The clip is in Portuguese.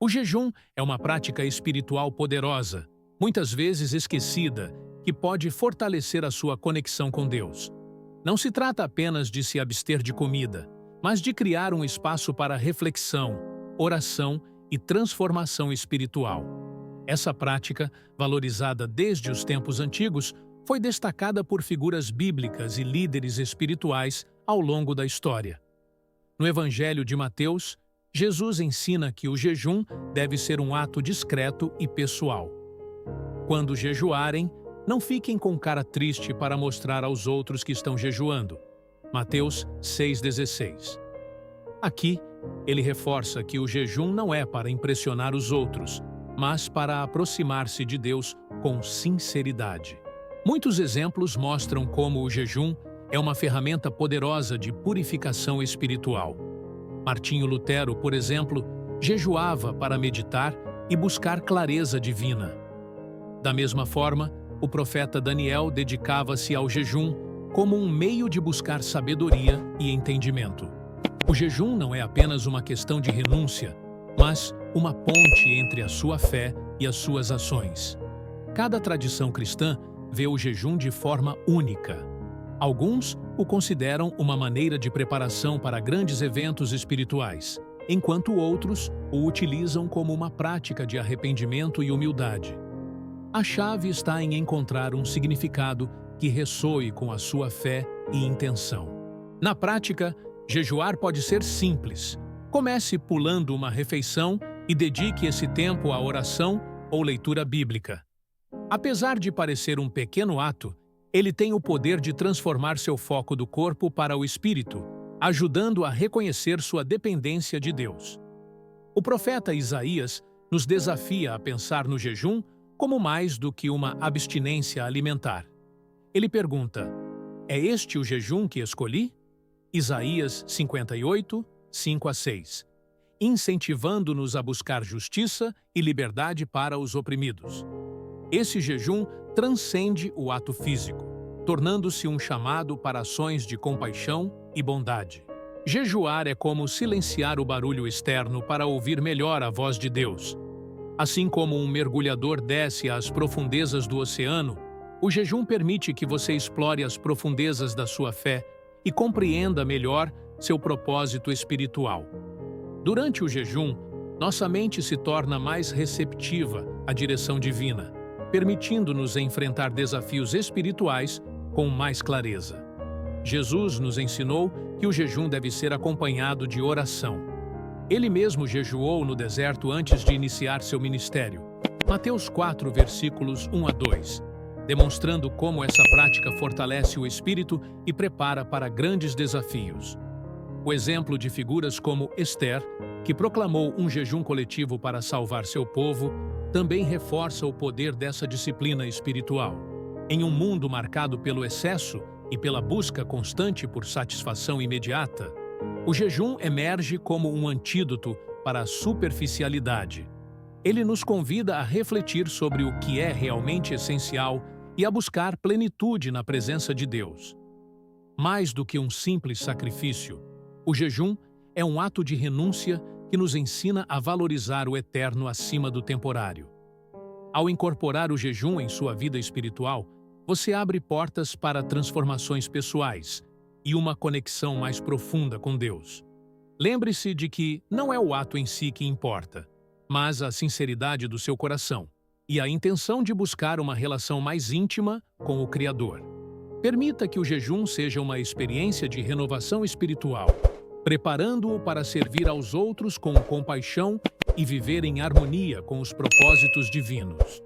O jejum é uma prática espiritual poderosa, muitas vezes esquecida, que pode fortalecer a sua conexão com Deus. Não se trata apenas de se abster de comida, mas de criar um espaço para reflexão, oração e transformação espiritual. Essa prática, valorizada desde os tempos antigos, foi destacada por figuras bíblicas e líderes espirituais ao longo da história. No Evangelho de Mateus, Jesus ensina que o jejum deve ser um ato discreto e pessoal. Quando jejuarem, não fiquem com cara triste para mostrar aos outros que estão jejuando. Mateus 6,16. Aqui, ele reforça que o jejum não é para impressionar os outros, mas para aproximar-se de Deus com sinceridade. Muitos exemplos mostram como o jejum é uma ferramenta poderosa de purificação espiritual. Martinho Lutero, por exemplo, jejuava para meditar e buscar clareza divina. Da mesma forma, o profeta Daniel dedicava-se ao jejum como um meio de buscar sabedoria e entendimento. O jejum não é apenas uma questão de renúncia, mas uma ponte entre a sua fé e as suas ações. Cada tradição cristã vê o jejum de forma única. Alguns o consideram uma maneira de preparação para grandes eventos espirituais, enquanto outros o utilizam como uma prática de arrependimento e humildade. A chave está em encontrar um significado que ressoe com a sua fé e intenção. Na prática, jejuar pode ser simples. Comece pulando uma refeição e dedique esse tempo à oração ou leitura bíblica. Apesar de parecer um pequeno ato, ele tem o poder de transformar seu foco do corpo para o espírito, ajudando a reconhecer sua dependência de Deus. O profeta Isaías nos desafia a pensar no jejum como mais do que uma abstinência alimentar. Ele pergunta: é este o jejum que escolhi? Isaías 58, 5-6. Incentivando-nos a buscar justiça e liberdade para os oprimidos. Esse jejum transcende o ato físico, tornando-se um chamado para ações de compaixão e bondade. Jejuar é como silenciar o barulho externo para ouvir melhor a voz de Deus. Assim como um mergulhador desce às profundezas do oceano, o jejum permite que você explore as profundezas da sua fé e compreenda melhor seu propósito espiritual. Durante o jejum, nossa mente se torna mais receptiva à direção divina, permitindo-nos enfrentar desafios espirituais com mais clareza. Jesus nos ensinou que o jejum deve ser acompanhado de oração. Ele mesmo jejuou no deserto antes de iniciar seu ministério. Mateus 4, versículos 1-2, demonstrando como essa prática fortalece o espírito e prepara para grandes desafios. O exemplo de figuras como Esther, que proclamou um jejum coletivo para salvar seu povo, também reforça o poder dessa disciplina espiritual. Em um mundo marcado pelo excesso e pela busca constante por satisfação imediata, o jejum emerge como um antídoto para a superficialidade. Ele nos convida a refletir sobre o que é realmente essencial e a buscar plenitude na presença de Deus. Mais do que um simples sacrifício, o jejum é um ato de renúncia que nos ensina a valorizar o eterno acima do temporário. Ao incorporar o jejum em sua vida espiritual, você abre portas para transformações pessoais e uma conexão mais profunda com Deus. Lembre-se de que não é o ato em si que importa, mas a sinceridade do seu coração e a intenção de buscar uma relação mais íntima com o Criador. Permita que o jejum seja uma experiência de renovação espiritual, preparando-o para servir aos outros com compaixão e viver em harmonia com os propósitos divinos.